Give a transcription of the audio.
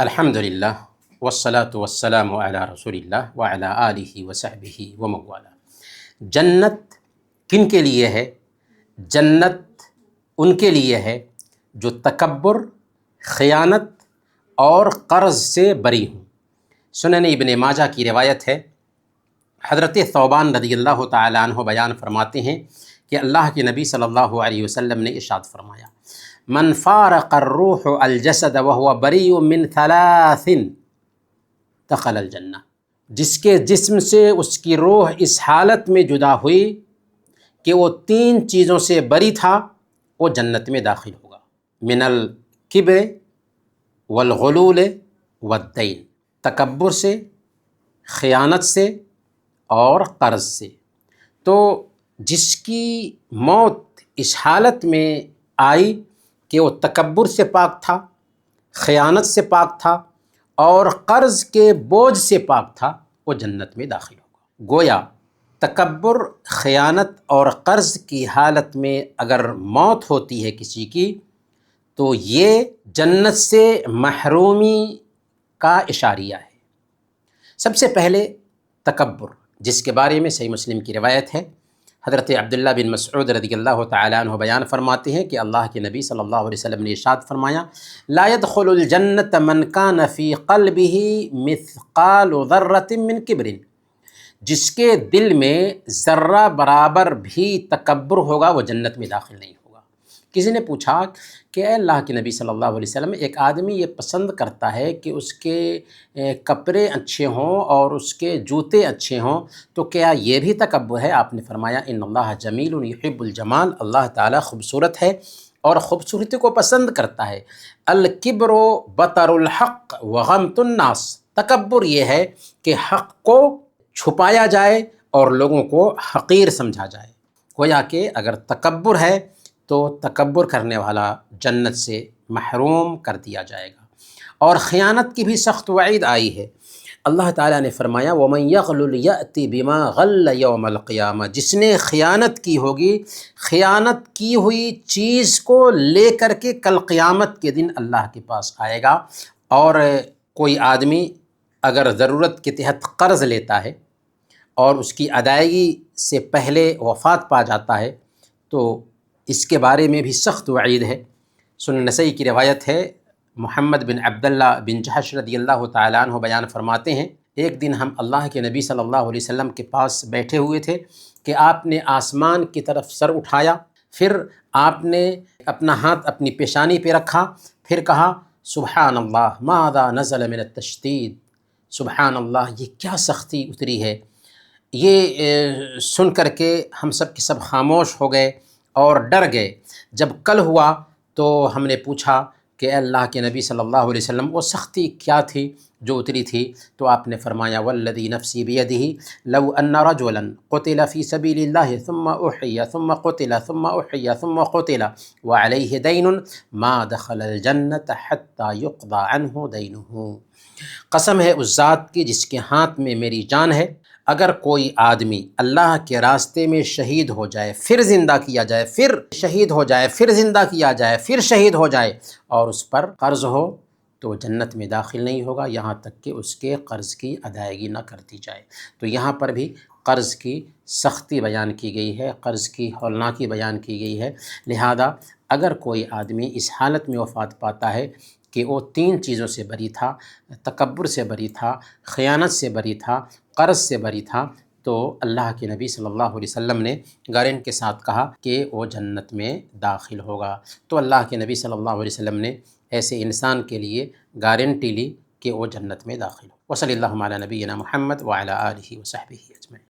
الحمد للہ والصلاة والسلام علی رسول اللہ وعلی آلہ وصحبہ وموالا۔ جنت کن کے لیے ہے؟ جنت ان کے لیے ہے جو تکبر، خیانت اور قرض سے بری ہوں۔ سنن ابن ماجہ کی روایت ہے، حضرت ثوبان رضی اللہ تعالیٰ عنہ بیان فرماتے ہیں کہ اللہ کے نبی صلی اللہ علیہ وسلم نے ارشاد فرمایا، من فارق الروح الجسد وهو بریء من ثلاث دخل الجنہ، جس کے جسم سے اس کی روح اس حالت میں جدا ہوئی کہ وہ 3 چیزوں سے بری تھا، وہ جنت میں داخل ہوگا۔ من الکبر والغلول والدین، تکبر سے، خیانت سے اور قرض سے۔ تو جس کی موت اس حالت میں آئی کہ وہ تکبر سے پاک تھا، خیانت سے پاک تھا اور قرض کے بوجھ سے پاک تھا، وہ جنت میں داخل ہوگا۔ گویا تکبر، خیانت اور قرض کی حالت میں اگر موت ہوتی ہے کسی کی تو یہ جنت سے محرومی کا اشاریہ ہے۔ سب سے پہلے تکبر، جس کے بارے میں صحیح مسلم کی روایت ہے، حضرت عبداللہ بن مسعود رضی اللہ تعالیٰ عنہ بیان فرماتے ہیں کہ اللہ کے نبی صلی اللہ علیہ وسلم نے ارشاد فرمایا، لا يدخل الجنة من كان في قلبه مثقال ذرة من کبر، جس کے دل میں ذرہ برابر بھی تکبر ہوگا وہ جنت میں داخل نہیں ہوگا۔ کسی نے پوچھا کہ اے اللہ کے نبی صلی اللہ علیہ وسلم، ایک آدمی یہ پسند کرتا ہے کہ اس کے کپڑے اچھے ہوں اور اس کے جوتے اچھے ہوں، تو کیا یہ بھی تکبر ہے؟ آپ نے فرمایا، ان اللہ جمیل یحب الجمال، اللہ تعالیٰ خوبصورت ہے اور خوبصورتی کو پسند کرتا ہے۔ الکبر بطر الحق وغمط الناس، تکبر یہ ہے کہ حق کو چھپایا جائے اور لوگوں کو حقیر سمجھا جائے۔ گویا کہ اگر تکبر ہے تو تکبر کرنے والا جنت سے محروم کر دیا جائے گا۔ اور خیانت کی بھی سخت وعید آئی ہے۔ اللہ تعالیٰ نے فرمایا، وَمَن يَغْلُلْ يَأْتِ بِمَا غَلَّ يَوْمَ الْقِيَامَةِ، جس نے خیانت کی ہوگی، خیانت کی ہوئی چیز کو لے کر کے کل قیامت کے دن اللہ کے پاس آئے گا۔ اور کوئی آدمی اگر ضرورت کے تحت قرض لیتا ہے اور اس کی ادائیگی سے پہلے وفات پا جاتا ہے تو اس کے بارے میں بھی سخت وعید ہے۔ سنن نسائی کی روایت ہے، محمد بن عبداللہ بن جحش رضی اللہ تعالیٰ عنہ بیان فرماتے ہیں، ایک دن ہم اللہ کے نبی صلی اللہ علیہ وسلم کے پاس بیٹھے ہوئے تھے کہ آپ نے آسمان کی طرف سر اٹھایا، پھر آپ نے اپنا ہاتھ اپنی پیشانی پہ رکھا، پھر کہا، سبحان اللہ ماذا نزل من التشدید، سبحان اللہ، یہ کیا سختی اتری ہے۔ یہ سن کر کے ہم سب کے سب خاموش ہو گئے اور ڈر گئے۔ جب کل ہوا تو ہم نے پوچھا کہ اے اللہ کے نبی صلی اللہ علیہ وسلم، وہ سختی کیا تھی جو اتری تھی؟ تو آپ نے فرمایا، والذی نفسی بیدہ لو ان رجلا قتل فی سبیل اللہ ثم احی ثم قتل ثم احی ثم قتل وعلیہ دین ما دخل الجنة حتی یقضى عنہ دینہ، قسم ہے اس ذات کی جس کے ہاتھ میں میری جان ہے، اگر کوئی آدمی اللہ کے راستے میں شہید ہو جائے، پھر زندہ کیا جائے، پھر شہید ہو جائے، پھر زندہ کیا جائے، پھر شہید ہو جائے اور اس پر قرض ہو تو جنت میں داخل نہیں ہوگا یہاں تک کہ اس کے قرض کی ادائیگی نہ کر دی جائے۔ تو یہاں پر بھی قرض کی سختی بیان کی گئی ہے، قرض کی ہولناکی بیان کی گئی ہے۔ لہذا اگر کوئی آدمی اس حالت میں وفات پاتا ہے کہ وہ 3 چیزوں سے بری تھا، تکبر سے بری تھا، خیانت سے بری تھا، قرض سے بری تھا، تو اللہ کے نبی صلی اللہ علیہ وسلم نے گارنٹی کے ساتھ کہا کہ وہ جنت میں داخل ہوگا۔ تو اللہ کے نبی صلی اللہ علیہ وسلم نے ایسے انسان کے لیے گارنٹی لی کہ وہ جنت میں داخل ہو۔ وصلی اللہ علی نبینا محمد وعلی آلہ وصحبہ اجمعین۔